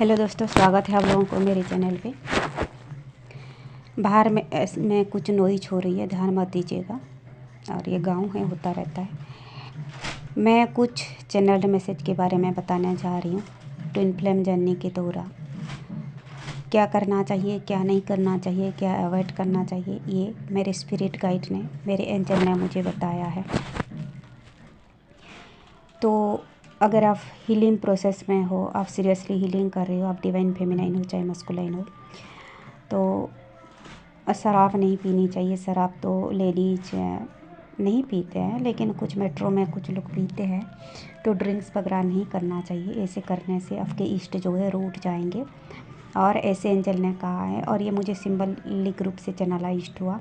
Hello दोस्तों, स्वागत है आप लोगों को मेरे चैनल पे। बाहर में कुछ नॉइज हो रही है, ध्यान मत दीजिएगा। और ये गांव है, होता रहता है। मैं कुछ चैनल मैसेज के बारे में बताने जा रही हूँ। ट्विन फ्लेम जर्नी के दौरान क्या करना चाहिए, क्या नहीं करना चाहिए, क्या अवॉइड करना चाहिए, ये मेरे स्पिरिट गाइड ने, मेरे एंजल ने मुझे बताया है। तो अगर आप हीलिंग प्रोसेस में हो, आप सीरियसली हीलिंग कर रहे हो, आप डिवाइन फेमिनाइन हो चाहे मस्कुलाइन हो, तो शराब नहीं पीनी चाहिए। शराब तो लेडीज नहीं पीते हैं, लेकिन कुछ मेट्रो में कुछ लोग पीते हैं। तो ड्रिंक्स वगैरह नहीं करना चाहिए। ऐसे करने से आपके इष्ट जो है रूठ जाएंगे। और ऐसे एंजल ने कहा है, और ये मुझे सिंबलिक रूप से चैनलाइज्ड हुआ।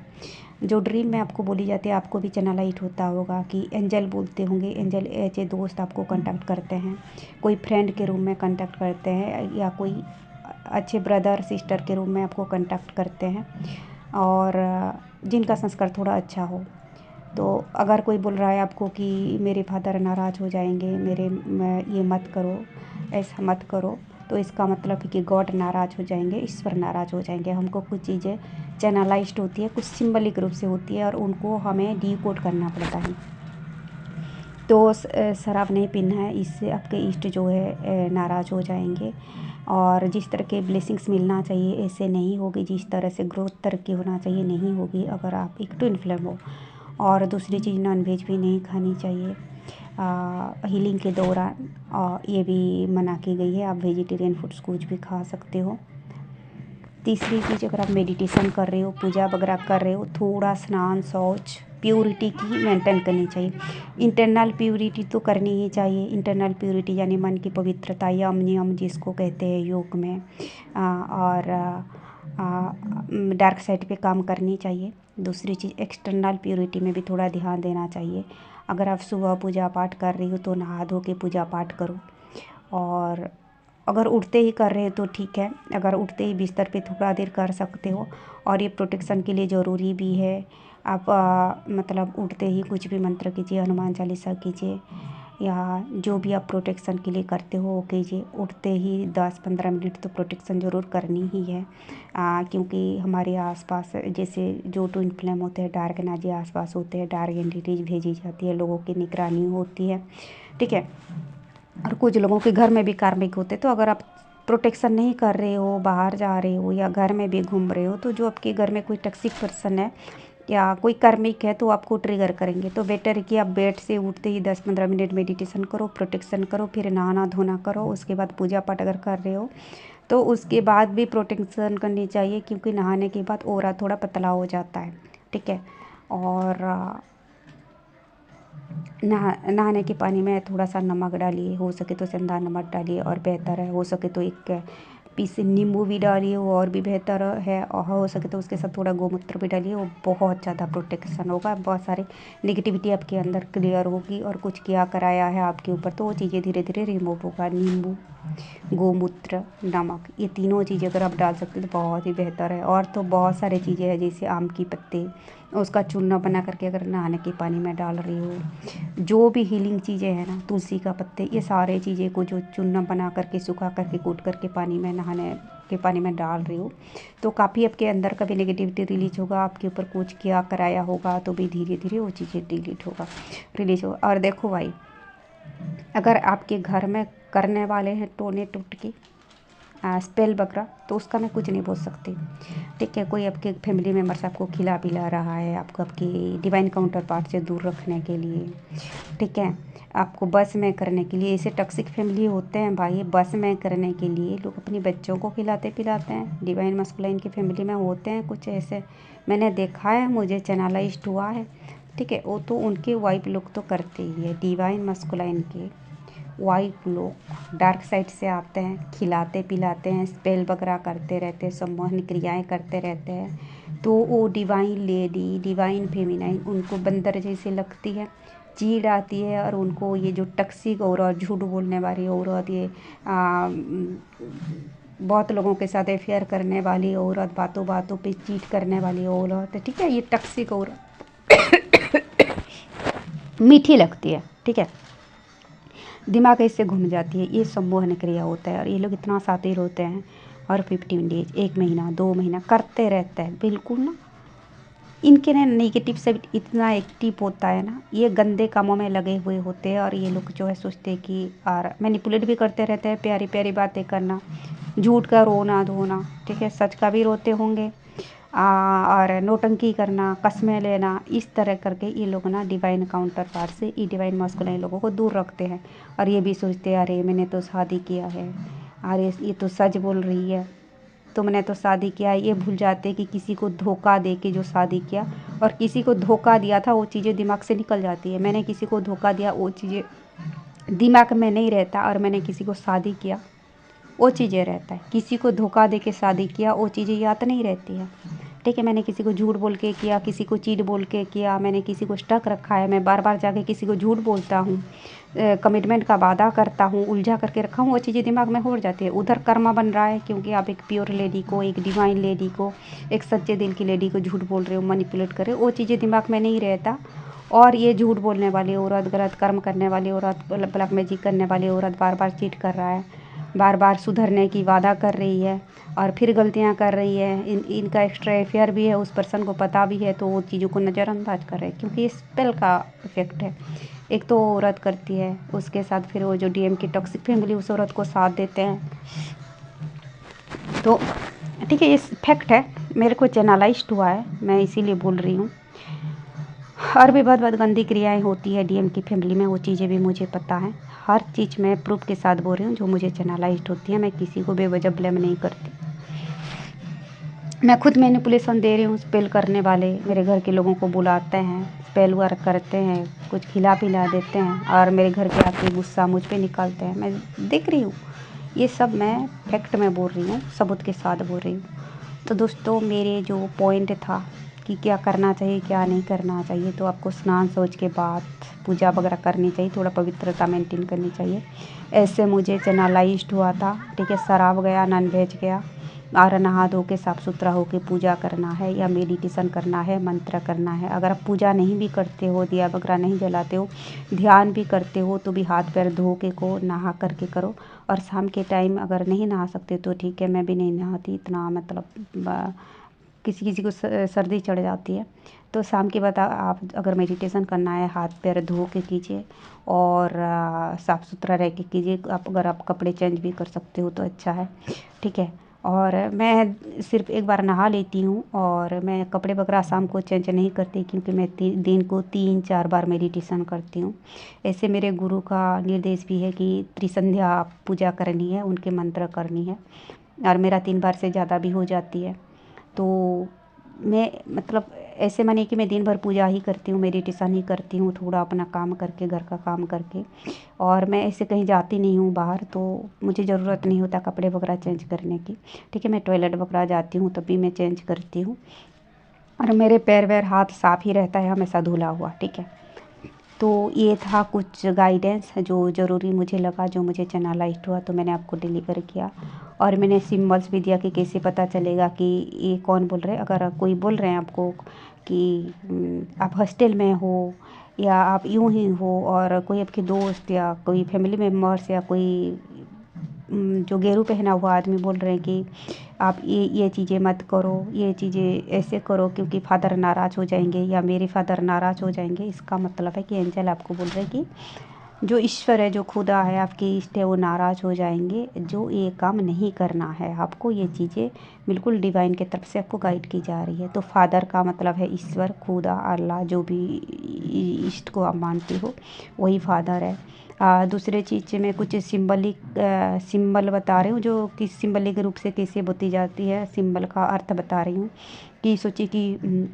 जो ड्रीम में आपको बोली जाती है, आपको भी चैनलाइज्ड होता होगा कि एंजल बोलते होंगे। एंजल ऐसे दोस्त आपको कांटेक्ट करते हैं, कोई फ्रेंड के रूप में कांटेक्ट करते हैं, या कोई अच्छे ब्रदर सिस्टर के रूप में आपको कांटेक्ट करते हैं, और जिनका संस्कार थोड़ा अच्छा हो। तो अगर कोई बोल रहा है आपको कि मेरे फादर नाराज़ हो जाएंगे, ये मत करो, ऐसा मत करो, तो इसका मतलब है कि गॉड नाराज़ हो जाएंगे, ईश्वर नाराज़ हो जाएंगे। हमको कुछ चीज़ें चैनलाइज्ड होती है, कुछ सिंबलिक रूप से होती है, और उनको हमें डीकोड करना पड़ता है। तो शराब नहीं पीना है, इससे आपके इष्ट जो है नाराज़ हो जाएंगे। और जिस तरह के ब्लेसिंग्स मिलना चाहिए ऐसे नहीं होगी, जिस तरह से ग्रोथ तरक्की होना चाहिए नहीं होगी अगर आप एक ट्विन फ्लेम हो। और दूसरी चीज़, नॉन वेज भी नहीं खानी चाहिए हीलिंग के दौरान, ये भी मना की गई है। आप वेजिटेरियन फूड्स कुछ भी खा सकते हो। तीसरी चीज़, अगर आप मेडिटेशन कर रहे हो, पूजा वगैरह कर रहे हो, थोड़ा स्नान शौच प्योरिटी की मेंटेन करनी चाहिए। इंटरनल प्योरिटी तो करनी ही चाहिए। इंटरनल प्योरिटी यानी मन की पवित्रता, यम नियम जिसको कहते हैं योग में। और डार्क साइड पे काम करनी चाहिए। दूसरी चीज़, एक्सटर्नल प्योरिटी में भी थोड़ा ध्यान देना चाहिए। अगर आप सुबह पूजा पाठ कर रही हो तो नहा धो के पूजा पाठ करो। और अगर उठते ही कर रहे हो तो ठीक है, अगर उठते ही बिस्तर पे थोड़ा देर कर सकते हो। और ये प्रोटेक्शन के लिए ज़रूरी भी है। आप मतलब उठते ही कुछ भी मंत्र कीजिए, हनुमान चालीसा कीजिए, या जो भी आप प्रोटेक्शन के लिए करते हो वो कीजिए। उठते ही 10-15 मिनट तो प्रोटेक्शन ज़रूर करनी ही है, क्योंकि हमारे आसपास जैसे जो ट्विन फ्लेम होते हैं, डार्क एनर्जी आसपास होते हैं, डार्क एंटिटीज भेजी जाती है, लोगों की निगरानी होती है, ठीक है। और कुछ लोगों के घर में भी कार्मिक होते, तो अगर आप प्रोटेक्शन नहीं कर रहे हो, बाहर जा रहे हो या घर में भी घूम रहे हो, तो जो आपके घर में कोई टॉक्सिक पर्सन है या कोई कार्मिक है तो आपको ट्रिगर करेंगे। तो बेटर है कि आप बेड से उठते ही 10-15 मिनट मेडिटेशन करो, प्रोटेक्शन करो, फिर नहाना धोना करो। उसके बाद पूजा पाठ अगर कर रहे हो तो उसके बाद भी प्रोटेक्शन करनी चाहिए, क्योंकि नहाने के बाद ऑरा थोड़ा पतला हो जाता है, ठीक है। और नहाने के पानी में थोड़ा सा नमक डालिए, हो सके तो सेंधा नमक डालिए और बेहतर है। हो सके तो एक पीस नींबू भी डालिए, वो और भी बेहतर है। और हो सके तो उसके साथ थोड़ा गोमूत्र भी डालिए, वो बहुत ज़्यादा प्रोटेक्शन होगा। बहुत सारी नेगेटिविटी आपके अंदर क्लियर होगी, और कुछ किया कराया है आपके ऊपर तो वो चीज़ें धीरे धीरे रिमूव होगा। नींबू, गोमूत्र, नमक, ये तीनों चीज़ें अगर आप डाल सकते हो तो बहुत ही बेहतर है। और तो बहुत सारी चीज़ें हैं, जैसे आम की पत्ते, उसका चूना बना करके अगर नहाने के पानी में डाल रही हो। जो भी हीलिंग चीज़ें हैं ना, तुलसी का पत्ते, ये सारे चीज़ें को जो चूना बना करके सुखा करके कूट करके पानी में नहाने के पानी में डाल रही हो, तो काफ़ी आपके अंदर का भी नेगेटिविटी रिलीज होगा। आपके ऊपर कुछ किया कराया होगा तो भी धीरे धीरे वो चीज़ें रिलीज होगा। और देखो भाई, अगर आपके घर में करने वाले हैं टोने टुटकी स्पेल वगैरह, तो उसका मैं कुछ नहीं बोल सकती, ठीक है। कोई आपके फैमिली मेम्बर्स आपको खिला पिला रहा है, आपको आपकी डिवाइन काउंटर पार्ट से दूर रखने के लिए, ठीक है, आपको बस में करने के लिए। ऐसे टॉक्सिक फैमिली होते हैं भाई, बस में करने के लिए लोग अपनी बच्चों को खिलाते पिलाते हैं। डिवाइन मस्कुलाइन की फैमिली में होते हैं कुछ ऐसे, मैंने देखा है, मुझे चैनलाइज्ड हुआ है, ठीक है। वो तो उनके वाइफ लोग तो करते ही है। डिवाइन मस्कुलाइन के वाइफ लोग डार्क साइड से आते हैं, खिलाते पिलाते हैं, स्पेल वगैरह करते रहते हैं, सम्मोहन क्रियाएं करते रहते हैं। तो वो डिवाइन लेडी, डिवाइन फेमिनाइन उनको बंदर जैसे लगती है, चीड़ आती है। और उनको ये जो टॉक्सिक औरत, झूठ बोलने वाली औरत, ये बहुत लोगों के साथ अफेयर करने वाली औरत, बातों बातों पे चीट करने वाली औरत, ठीक है, ये टॉक्सिक औरत मीठी लगती है, ठीक है। दिमाग ऐसे घूम जाती है, ये सम्मोहन क्रिया होता है। और ये लोग इतना शातिर होते हैं, और 15 डेज, 1 महीना 2 महीना करते रहते हैं। बिल्कुल ना, इनके ना नेगेटिव से इतना एक्टिव होता है ना, ये गंदे कामों में लगे हुए होते हैं। और ये लोग जो है सोचते हैं कि और मैनिपुलेट भी करते रहते हैं, प्यारी प्यारी बातें करना, झूठ का रोना धोना, ठीक है, सच का भी रोते होंगे। और नौटंकी करना, कस्में लेना, इस तरह करके ये लोग ना डिवाइन काउंटर पार्ट से ये डिवाइन मास्कुलाइन लोगों को दूर रखते हैं। और ये भी सोचते हैं अरे मैंने तो शादी किया है, अरे ये तो सच बोल रही है, तुमने तो शादी किया है। ये भूल जाते कि किसी को धोखा दे के जो शादी किया, और किसी को धोखा दिया था, वो चीज़ें दिमाग से निकल जाती है। मैंने किसी को धोखा दिया, वो चीज़ें दिमाग में नहीं रहता। और मैंने किसी को शादी किया, वो चीज़ें रहता है। किसी को धोखा दे के शादी किया, वो चीज़ें याद नहीं रहती है, ठीक है। मैंने किसी को झूठ बोल के किया, किसी को चीट बोल के किया, मैंने किसी को स्टक रखा है, मैं बार बार जाके किसी को झूठ बोलता हूँ, कमिटमेंट का वादा करता हूँ, उलझा करके रखा हूँ, वो चीज़ें दिमाग में हो जाती है। उधर कर्मा बन रहा है, क्योंकि आप एक प्योर लेडी को, एक डिवाइन लेडी को, एक सच्चे दिल की लेडी को झूठ बोल रहे हो, मैनिपुलेट कर रहे हो, वो चीज़ें दिमाग में नहीं रहता। और ये झूठ बोलने वाली औरत, गलत कर्म करने वाली औरत, ब्लैक मैजिक करने वाली औरत बार बार चीट कर रहा है, बार बार सुधरने की वादा कर रही है, और फिर गलतियां कर रही है। इनका एक्स्ट्रा अफेयर भी है, उस पर्सन को पता भी है, तो वो चीज़ों को नज़रअंदाज कर रहे हैं, क्योंकि ये स्पेल का इफेक्ट है। एक तो औरत करती है, उसके साथ फिर वो जो डीएम की टॉक्सिक फैमिली उस औरत को साथ देते हैं। तो ठीक है, ये फैक्ट है, मेरे को चैनलाइज्ड हुआ है, मैं इसीलिए बोल रही हूँ। और भी बहुत बहुत गंदी क्रियाएं होती है डीएम की फैमिली में, वो चीज़ें भी मुझे पता है। हर चीज़ मैं प्रूफ के साथ बोल रही हूँ जो मुझे चैनलाइज्ड होती है। मैं किसी को बेवजह ब्लेम नहीं करती। मैं खुद मैनिपुलेशन दे रही हूँ। स्पेल करने वाले मेरे घर के लोगों को बुलाते हैं, स्पेल वर्क करते हैं, कुछ खिला पिला देते हैं, और मेरे घर के आके गुस्सा मुझ पे निकालते हैं। मैं देख रही हूँ, ये सब मैं फैक्ट में बोल रही हूँ, सबूत के साथ बोल रही हूँ। तो दोस्तों, मेरे जो पॉइंट था कि क्या करना चाहिए क्या नहीं करना चाहिए, तो आपको स्नान सोच के बाद पूजा वगैरह करनी चाहिए, थोड़ा पवित्रता मेंटेन करनी चाहिए। ऐसे मुझे चैनलाइज्ड हुआ था, ठीक है। शराब गया, नॉन वेज गया, और नहा धो के साफ़ सुथरा होके पूजा करना है, या मेडिटेशन करना है, मंत्र करना है। अगर आप पूजा नहीं भी करते हो, दिया वगैरह नहीं जलाते हो, ध्यान भी करते हो, तो भी हाथ पैर धो के को नहा करके करो। और शाम के टाइम अगर नहीं नहा सकते तो ठीक है, मैं भी नहीं नहाती इतना, मतलब किसी किसी को सर्दी चढ़ जाती है, तो शाम के बाद आप अगर मेडिटेशन करना है, हाथ पैर धो के कीजिए, और साफ़ सुथरा रह के कीजिए। आप अगर आप कपड़े चेंज भी कर सकते हो तो अच्छा है, ठीक है। और मैं सिर्फ एक बार नहा लेती हूँ, और मैं कपड़े वगैरह शाम को चेंज नहीं करती, क्योंकि मैं दिन को 3-4 बार मेडिटेशन करती हूँ। ऐसे मेरे गुरु का निर्देश भी है कि त्रिसंध्या पूजा करनी है, उनके मंत्र करनी है, और मेरा 3 बार से ज़्यादा भी हो जाती है। तो मैं मतलब ऐसे मानिए कि मैं दिन भर पूजा ही करती हूँ, मेडिटेशन ही करती हूँ, थोड़ा अपना काम करके, घर का काम करके। और मैं ऐसे कहीं जाती नहीं हूँ बाहर, तो मुझे ज़रूरत नहीं होता कपड़े वगैरह चेंज करने की, ठीक है। मैं टॉयलेट वगैरह जाती हूँ तभी मैं चेंज करती हूँ, और मेरे पैर वैर हाथ साफ़ ही रहता है, हमेशा धुला हुआ, ठीक है। तो ये था कुछ गाइडेंस जो ज़रूरी मुझे लगा, जो मुझे चैनलाइज्ड हुआ, तो मैंने आपको डिलीवर किया। और मैंने सिम्बल्स भी दिया कि कैसे पता चलेगा कि ये कौन बोल रहे हैं। अगर कोई बोल रहे हैं आपको कि आप हॉस्टल में हो, या आप यूं ही हो, और कोई आपके दोस्त या कोई फैमिली मेम्बर्स या कोई जो गेरू पहना हुआ आदमी बोल रहे हैं कि आप ये चीज़ें मत करो, ये चीज़ें ऐसे करो क्योंकि फादर नाराज़ हो जाएंगे, या मेरे फादर नाराज़ हो जाएंगे, इसका मतलब है कि एंजल आपको बोल रहे हैं कि जो ईश्वर है, जो खुदा है, आपके इष्ट है, वो नाराज़ हो जाएंगे, जो ये काम नहीं करना है आपको। ये चीज़ें बिल्कुल डिवाइन की तरफ से आपको गाइड की जा रही है। तो फादर का मतलब है ईश्वर, खुदा, अल्लाह, जो भी इष्ट को आप मानते हो वही फादर है। दूसरे चीज़ में कुछ सिंबल बता रही हूँ, जो किस सिंबलिक रूप से कैसे बोती जाती है, सिंबल का अर्थ बता रही हूँ। कि सोचिए कि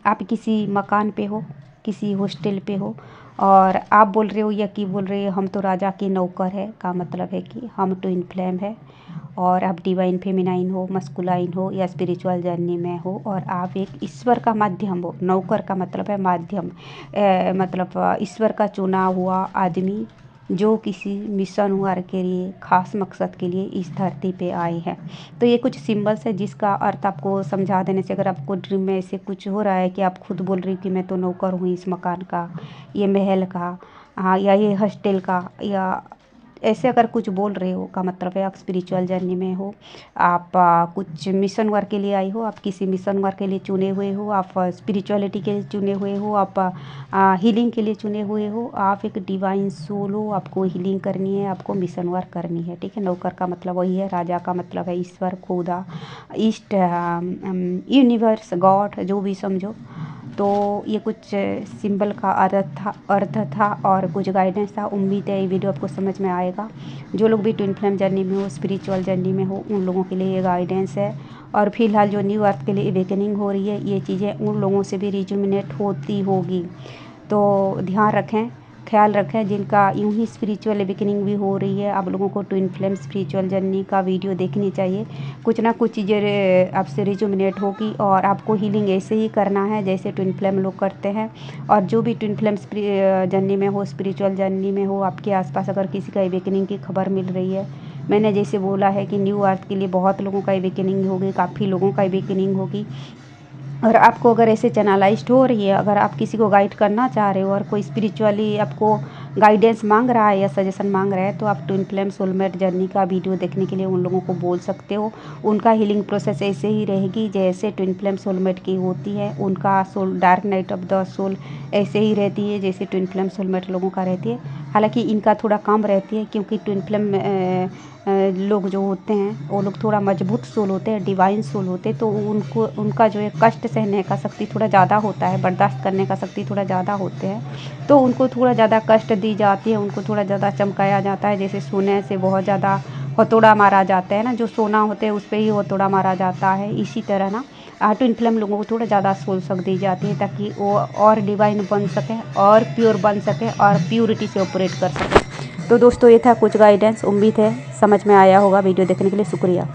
आप किसी मकान पे हो, किसी हॉस्टल पे हो, और आप बोल रहे हो या कि बोल रहे हो हम तो राजा के नौकर है, का मतलब है कि हम ट्विन फ्लेम है, और आप डिवाइन फेमिनाइन हो, मस्कुलाइन हो, या स्पिरिचुअल जर्नी में हो, और आप एक ईश्वर का माध्यम हो। नौकर का मतलब है माध्यम, मतलब ईश्वर का चुना हुआ आदमी, जो किसी मिशन वर्क के लिए, खास मकसद के लिए इस धरती पे आए हैं। तो ये कुछ सिंबल्स है जिसका अर्थ आपको समझा देने से, अगर आपको ड्रीम में ऐसे कुछ हो रहा है कि आप खुद बोल रही कि मैं तो नौकर हूँ इस मकान का, ये महल का, हाँ, या ये हॉस्टल का, या ऐसे अगर कुछ बोल रहे हो का मतलब है आप स्पिरिचुअल जर्नी में हो। आप कुछ मिशन वर्क के लिए आई हो, आप किसी मिशन वर्क के लिए चुने हुए हो, आप स्पिरिचुअलिटी के लिए चुने हुए हो, आप हीलिंग के लिए चुने हुए हो। आप एक डिवाइन सोल हो, आपको हीलिंग करनी है, आपको मिशन वर्क करनी है, ठीक है। नौकर का मतलब वही है, राजा का मतलब है ईश्वर, खुदा, ईस्ट, यूनिवर्स, गॉड, जो भी समझो। तो ये कुछ सिंबल का अर्थ था और कुछ गाइडेंस था। उम्मीद है ये वीडियो आपको समझ में आएगा। जो लोग भी ट्विन फ्लेम जर्नी में हो, स्पिरिचुअल जर्नी में हो, उन लोगों के लिए ये गाइडेंस है। और फिलहाल जो न्यू अर्थ के लिए अवेकनिंग हो रही है, ये चीज़ें उन लोगों से भी रिजोनेट होती होगी। तो ध्यान रखें, ख्याल रखें जिनका यूं ही स्पिरिचुअल अवेकनिंग भी हो रही है। आप लोगों को ट्विन फ्लेम स्पिरिचुअल जर्नी का वीडियो देखनी चाहिए। कुछ ना कुछ चीज़ें आपसे रिजोनेट होगी और आपको हीलिंग ऐसे ही करना है जैसे ट्विन फ्लेम लोग करते हैं। और जो भी ट्विन फ्लेम जर्नी में हो, स्पिरिचुअल जर्नी में हो, आपके आसपास अगर किसी का अवेकनिंग की खबर मिल रही है, मैंने जैसे बोला है कि न्यू अर्थ के लिए बहुत लोगों का अवेकनिंग होगी, काफ़ी लोगों का अवेकनिंग होगी। और आपको अगर ऐसे चैनलाइज्ड हो रही है, अगर आप किसी को गाइड करना चाह रहे हो और कोई स्पिरिचुअली आपको गाइडेंस मांग रहा है या सजेशन मांग रहा है, तो आप ट्विन फ्लेम सोलमेट जर्नी का वीडियो देखने के लिए उन लोगों को बोल सकते हो। उनका हीलिंग प्रोसेस ऐसे ही रहेगी जैसे ट्विन फ्लेम सोलमेट की होती है। उनका soul, dark night of the soul, ऐसे ही रहती है जैसे ट्विन फ्लेम सोलमेट लोगों का रहती है। हालांकि इनका थोड़ा कम रहती है क्योंकि ट्विन फ्लेम लोग जो होते हैं वो लोग थोड़ा मजबूत सोल होते हैं, डिवाइन सोल होते हैं। तो उनको, उनका जो है कष्ट सहने का शक्ति थोड़ा ज़्यादा होता है, बर्दाश्त करने का शक्ति थोड़ा ज़्यादा होते हैं। तो उनको थोड़ा ज़्यादा कष्ट दी जाती है, उनको थोड़ा ज़्यादा चमकाया जाता है। जैसे सोने से बहुत ज़्यादा हथौड़ा मारा जाता है ना, जो सोना होते हैं उस पर ही हथौड़ा मारा जाता है। इसी तरह ना ट्विन फ्लेम लोगों को थोड़ा ज़्यादा सोल शक्ति दी जाती है ताकि वो और डिवाइन बन सकें और प्योर बन सकें और प्योरिटी से ऑपरेट कर सकें। तो दोस्तों ये था कुछ गाइडेंस। उम्मीद है समझ में आया होगा। वीडियो देखने के लिए शुक्रिया।